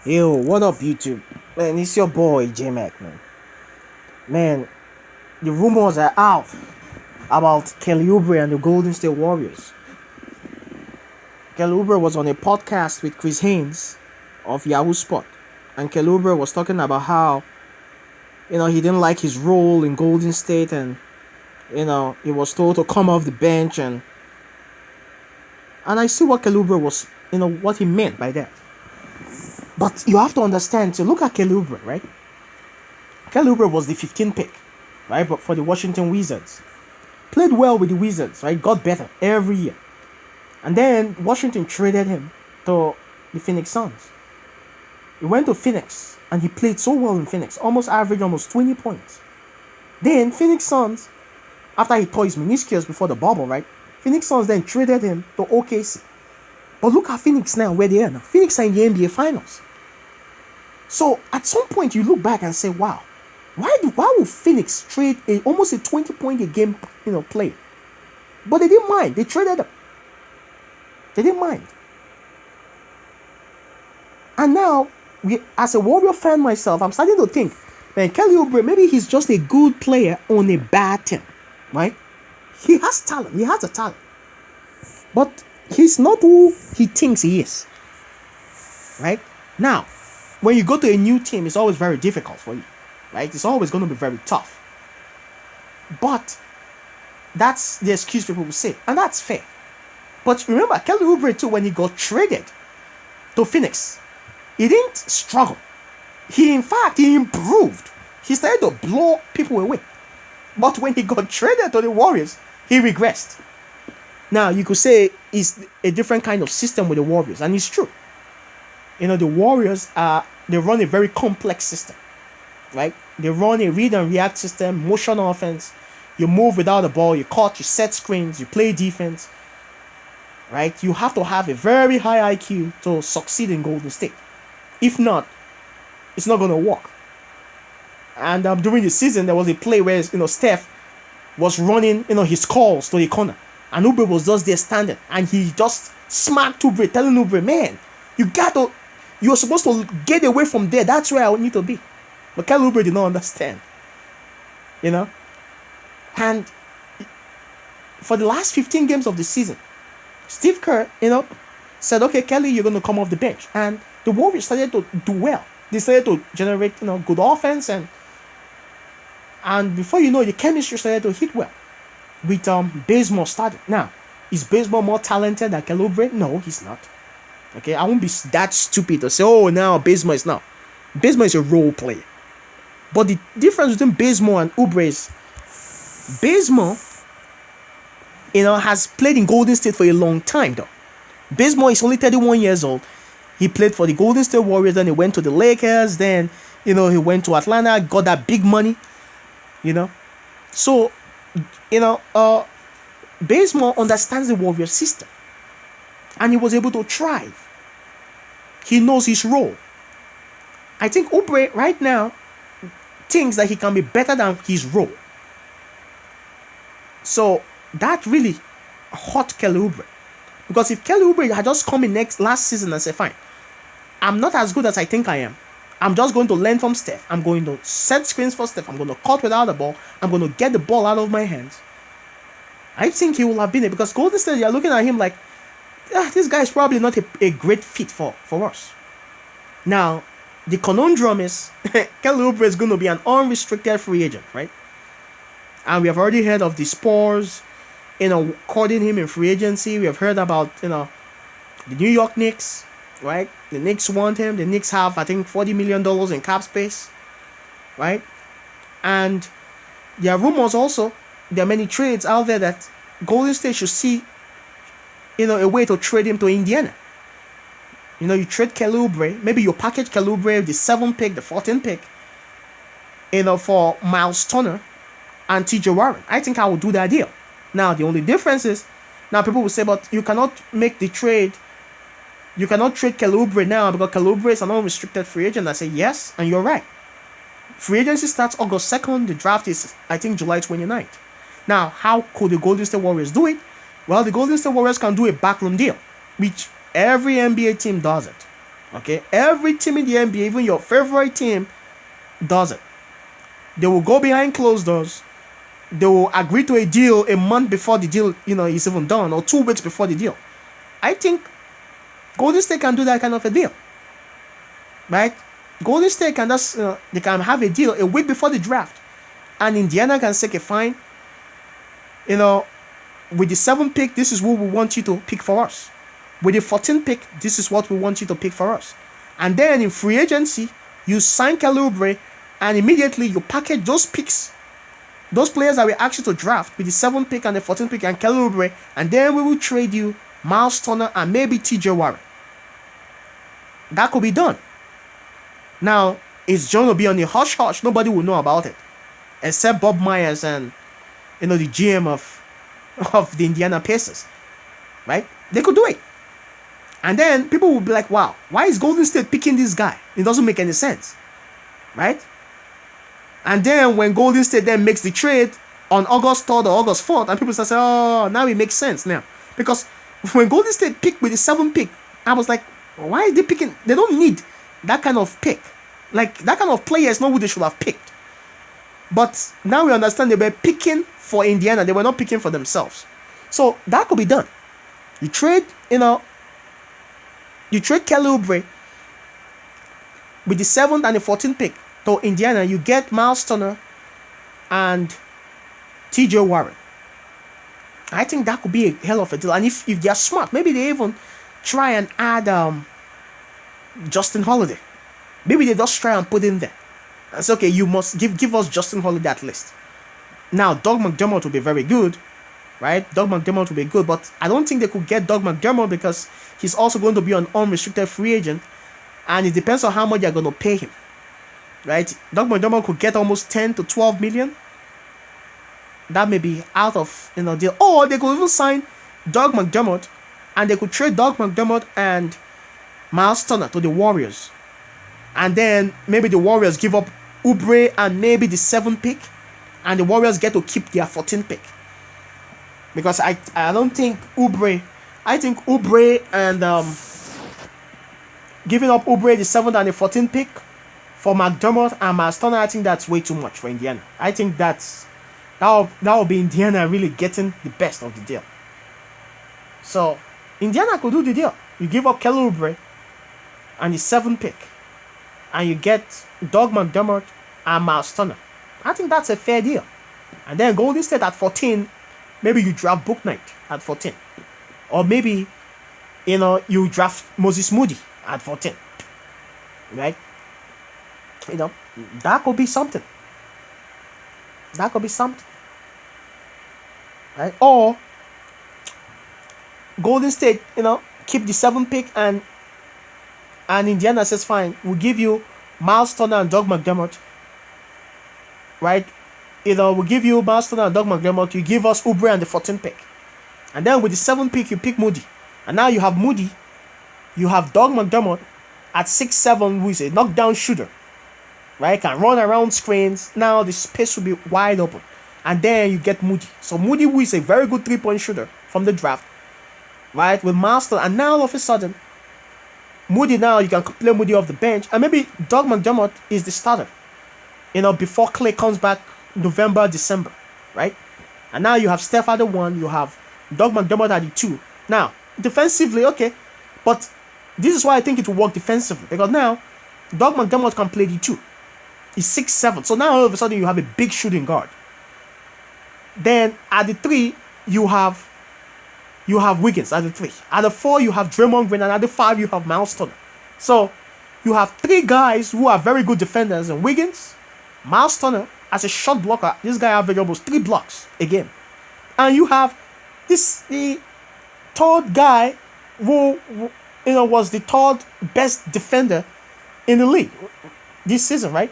Yo, what up, YouTube? Man, it's your boy J Mac, man. Man, the rumors are out about Kelly Oubre and the Golden State Warriors. Kelly Oubre was on a podcast with Chris Haynes of Yahoo Sport, and Kelly Oubre was talking about how he didn't like his role in Golden State, and he was told to come off the bench, and I see what Kelly Oubre was what he meant by that. But you have to understand to look at Kelly Oubre, right? Kelly Oubre was the 15th pick, right? But for the Washington Wizards, played well with the Wizards, right? Got better every year, and then Washington traded him to the Phoenix Suns. He went to Phoenix and he played so well in Phoenix, almost averaged almost 20 points. Then Phoenix Suns, after he tore his meniscus before the bubble, right? Phoenix Suns then traded him to OKC. But look at Phoenix now, where they are now. Phoenix are in the NBA Finals. So at some point you look back and say, wow, why would Phoenix trade almost a 20-point a game play? But they didn't mind. They traded them. They didn't mind. And now, as a Warrior fan myself, I'm starting to think, man, Kelly Oubre, maybe he's just a good player on a bad team, right? He has talent. He has a talent. But he's not who he thinks he is, right? Now, when you go to a new team, it's always very difficult for you, right? It's always going to be very tough. But that's the excuse people will say, and that's fair. But remember, Kelly Oubre too, when he got traded to Phoenix, he didn't struggle. In fact, he improved. He started to blow people away. But when he got traded to the Warriors, he regressed. Now, you could say it's a different kind of system with the Warriors, and it's true. The Warriors they run a very complex system, right? They run a read and react system, motion offense. You move without the ball, you cut, you set screens, you play defense, right? You have to have a very high IQ to succeed in Golden State. If not, it's not going to work. And during the season, there was a play where Steph was running his calls to the corner, and Oubre was just there standing, and he just smacked Oubre, telling Oubre, man, you're supposed to get away from there. That's where I need to be. But Kelly Oubre did not understand. And for the last 15 games of the season, Steve Kerr, said, okay, Kelly, you're going to come off the bench. And the Warriors started to do well. They started to generate, good offense. And before you know, the chemistry started to hit well. With Bazemore started. Now, is Bazemore more talented than Kelly Oubre? No, he's not. Okay, I won't be that stupid to say, oh, now Bazemore is not. Bazemore is a role player. But the difference between Bazemore and Oubre is Bazemore, has played in Golden State for a long time, though. Bazemore is only 31 years old. He played for the Golden State Warriors, then he went to the Lakers, then, he went to Atlanta, got that big money, So, Bazemore understands the Warriors system. And he was able to thrive. He knows his role. I think Oubre right now thinks that he can be better than his role. So that really hurt Kelly Oubre. Because if Kelly Oubre had just come in last season and said, fine, I'm not as good as I think I am. I'm just going to learn from Steph. I'm going to set screens for Steph. I'm going to cut without the ball. I'm going to get the ball out of my hands. I think he will have been it. Because Golden State, you're looking at him like, this guy is probably not a great fit for us. Now, the conundrum is Kelly Oubre is going to be an unrestricted free agent, right? And we have already heard of the Spurs, courting him in free agency. We have heard about, the New York Knicks, right? The Knicks want him. The Knicks have, I think, $40 million in cap space, right? And there are rumors also, there are many trades out there that Golden State should see a way to trade him to Indiana. You trade Kelly Oubre, maybe you package Kelly Oubre, the 7th pick, the 14th pick, for Miles Turner and TJ Warren. I think I would do that deal. Now, the only difference is, now people will say, but you cannot make the trade, you cannot trade Kelly Oubre now because Kelly Oubre is an unrestricted free agent. I say, yes, and you're right. Free agency starts August 2nd, the draft is, I think, July 29th. Now, how could the Golden State Warriors do it? Well, the Golden State Warriors can do a backroom deal, which every NBA team does it. Okay, every team in the NBA, even your favorite team, does it. They will go behind closed doors. They will agree to a deal a month before the deal, is even done, or 2 weeks before the deal. I think Golden State can do that kind of a deal, right? Golden State can just, they can have a deal a week before the draft, and Indiana can say, okay, fine, you know, with the 7th pick, this is what we want you to pick for us. With the 14th pick, this is what we want you to pick for us. And then in free agency, you sign Kelly Oubre, and immediately you package those picks, those players that we asked you to draft with the 7th pick and the 14th pick and Kelly Oubre, and then we will trade you Miles Turner and maybe TJ Warren. That could be done. Now, it's going to be on the hush hush. Nobody will know about it, except Bob Myers and the GM of the Indiana Pacers, right? They could do it. And then people will be like, wow, why is Golden State picking this guy? It doesn't make any sense, right? And then when Golden State then makes the trade on August 3rd or August 4th, and people start saying, oh, now it makes sense now. Because when Golden State picked with the 7th pick, I was like, why are they picking? They don't need that kind of pick. Like, that kind of player is not who they should have picked. But now we understand they were picking for Indiana. They were not picking for themselves. So that could be done. You trade Kelly Oubre with the 7th and the 14th pick to Indiana. You get Miles Turner and TJ Warren. I think that could be a hell of a deal. And if they're smart, maybe they even try and add Justin Holiday. Maybe they just try and put in there. And say, okay, you must give us Justin Holiday at least. Now, Doug McDermott will be very good, right? Doug McDermott will be good, but I don't think they could get Doug McDermott because he's also going to be an unrestricted free agent, and it depends on how much they're going to pay him, right? Doug McDermott could get almost 10 to 12 million. That may be out of deal. Or they could even sign Doug McDermott, and they could trade Doug McDermott and Miles Turner to the Warriors. And then maybe the Warriors give up Oubre and maybe the 7th pick, and the Warriors get to keep their 14th pick. Because I don't think Oubre, I think Oubre and giving up Oubre the 7th and the 14th pick for McDermott and Miles Turner, I think that's way too much for Indiana. I think that will be Indiana really getting the best of the deal. So Indiana could do the deal. You give up Kelly Oubre and the 7th pick, and you get Doug McDermott and Miles Turner. I think that's a fair deal. And then Golden State at 14, maybe you draft Book Knight at 14. Or maybe, you draft Moses Moody at 14. Right? That could be something. That could be something. Right? Or Golden State, keep the 7th pick and Indiana says, fine, we'll give you Miles Turner and Doug McDermott. Right? We'll give you Miles Turner and Doug McDermott. You give us Oubre and the 14th pick. And then with the 7th pick, you pick Moody. And now you have Moody. You have Doug McDermott at 6'7", who is a knockdown shooter. Right? Can run around screens. Now the space will be wide open. And then you get Moody. So Moody, who is a very good 3-point shooter from the draft. Right? With Miles Turner. And now all of a sudden, Moody, now you can play Moody off the bench, and maybe Doug McDermott is the starter, before Clay comes back November, December, right? And now you have Steph at the 1, you have Doug McDermott at the 2. Now, defensively, okay, but this is why I think it will work defensively, because now Doug McDermott can play the 2. He's 6'7", so now all of a sudden you have a big shooting guard. Then at the 3, you have Wiggins at the 3. At the 4, you have Draymond Green. And at the 5, you have Miles Turner. So, you have 3 guys who are very good defenders. And Wiggins, Miles Turner, as a shot blocker, this guy averaged almost 3 blocks a game. And you have the 3rd guy who was the 3rd best defender in the league this season, right?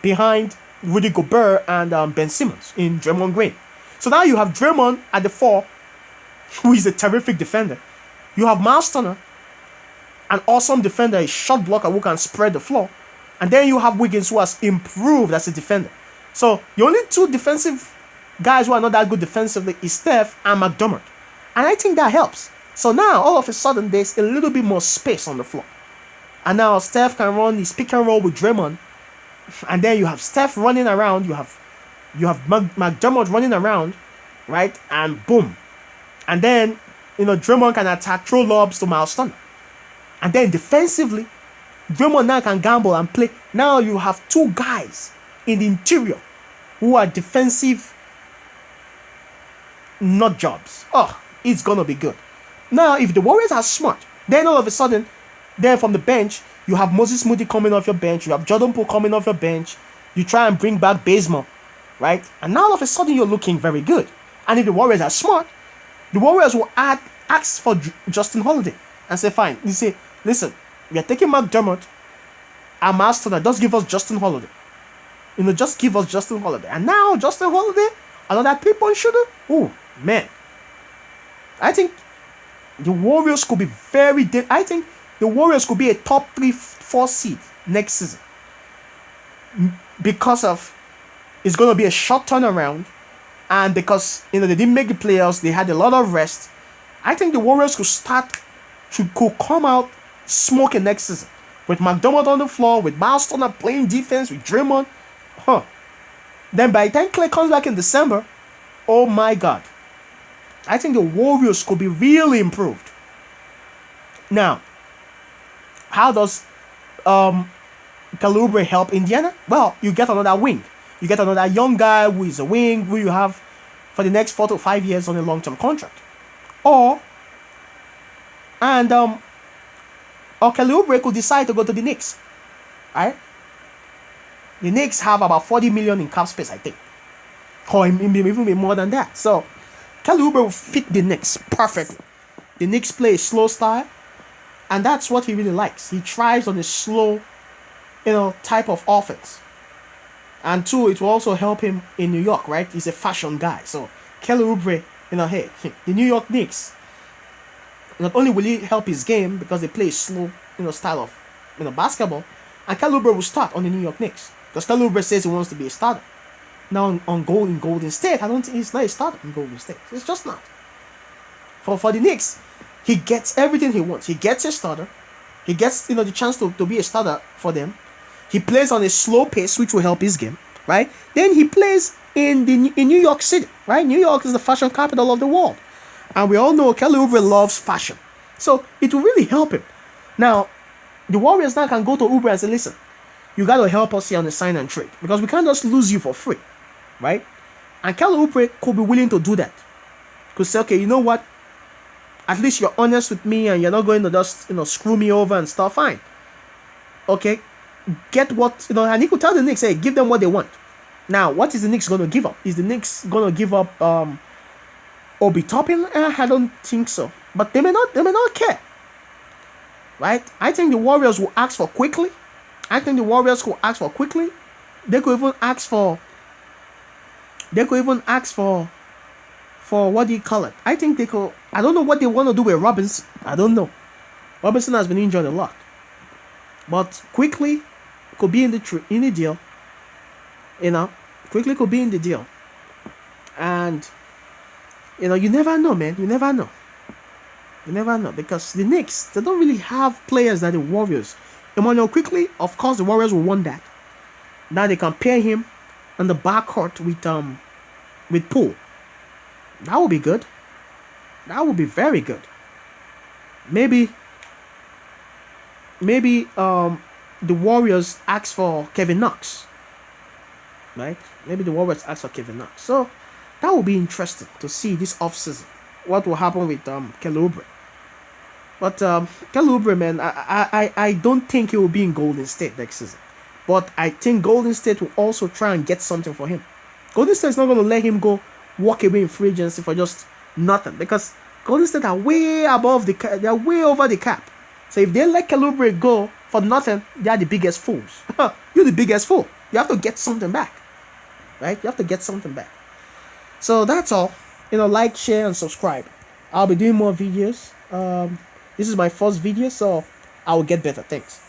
Behind Rudy Gobert and Ben Simmons in Draymond Green. So now you have Draymond at the 4, who is a terrific defender. You have Miles Turner, an awesome defender, a shot blocker who can spread the floor. And then you have Wiggins, who has improved as a defender. So the only 2 defensive guys who are not that good defensively is Steph and McDermott. And I think that helps. So now, all of a sudden, there's a little bit more space on the floor. And now Steph can run his pick and roll with Draymond. And then you have Steph running around. You have McDermott running around, right? And boom. And then, Draymond can attack, throw lobs to Miles Turner. And then defensively, Draymond now can gamble and play. Now you have two guys in the interior who are defensive nut jobs. Oh, it's gonna be good. Now, if the Warriors are smart, then all of a sudden, then from the bench, you have Moses Moody coming off your bench. You have Jordan Poole coming off your bench. You try and bring back Bazemore, right? And now all of a sudden, you're looking very good. And if the Warriors are smart, the Warriors will ask for Justin Holiday and say, fine. You say, listen, we are taking McDermott and Miles Turner. Just give us Justin Holiday. Just give us Justin Holiday. And now Justin Holiday, another 3-point shooter. Oh, man. I think the Warriors could be I think the Warriors could be a top 3-4 seed next season. Because of, it's going to be a short turnaround. And because, they didn't make the playoffs, they had a lot of rest. I think the Warriors could come out smoking next season. With McDermott on the floor, with Miles Turner playing defense, with Draymond. Then by the time Clay comes back in December, oh my God. I think the Warriors could be really improved. Now, how does Kelly Oubre help Indiana? Well, you get another wing. You get another young guy who is a wing who you have for the next 4 to 5 years on a long-term contract. Or Kelly Oubre could decide to go to the Knicks. Right? The Knicks have about 40 million in cap space, I think. Or even more than that. So, Kelly Oubre will fit the Knicks perfectly. The Knicks play a slow style. And that's what he really likes. He thrives on a slow, type of offense. And two, it will also help him in New York, right? He's a fashion guy. So, Kelly Oubre, hey, the New York Knicks, not only will he help his game because they play a slow, style of, basketball, and Kelly Oubre will start on the New York Knicks. Because Kelly Oubre says he wants to be a starter. Now, on Golden State, I don't think he's not a starter in Golden State. It's just not. For the Knicks, he gets everything he wants. He gets a starter. He gets, the chance to be a starter for them. He plays on a slow pace, which will help his game, right? Then he plays in New York City, right? New York is the fashion capital of the world. And we all know Kelly Oubre loves fashion. So it will really help him. Now, the Warriors now can go to Oubre and say, listen, you got to help us here on the sign and trade. Because we can't just lose you for free, right? And Kelly Oubre could be willing to do that. Could say, okay, you know what? At least you're honest with me and you're not going to just, screw me over and stuff. Fine. Okay. Get what, and he could tell the Knicks, hey, give them what they want. Now, what is the Knicks going to give up? Is the Knicks going to give up Obi Toppin? I don't think so. But they may not care. Right? I think the Warriors will ask for quickly. They could even ask for what do you call it? I think they could. I don't know what they want to do with Robinson. I don't know. Robinson has been injured a lot. But quickly could be in the deal. Quickly could be in the deal. And you never know, man. You never know. Because the Knicks, they don't really have players that the Warriors. Emmanuel Quickly, of course, the Warriors will want that. Now they can pair him on the backcourt with Poole. That would be good. That would be very good. Maybe the Warriors ask for Kevin Knox. Right? Maybe the Warriors ask for Kevin Knox. So that would be interesting to see this offseason. What will happen with Kelly Oubre. But Kelly Oubre, man, I don't think he will be in Golden State next season. But I think Golden State will also try and get something for him. Golden State is not going to let him go walk away in free agency for just nothing. Because Golden State are way above the cap. They are way over the cap. So if they let Kelly Oubre go for nothing, they are the biggest fools. You're the biggest fool. You have to get something back. Right? You have to get something back. So that's all. Like, share, and subscribe. I'll be doing more videos. This is my first video, so I will get better. Thanks.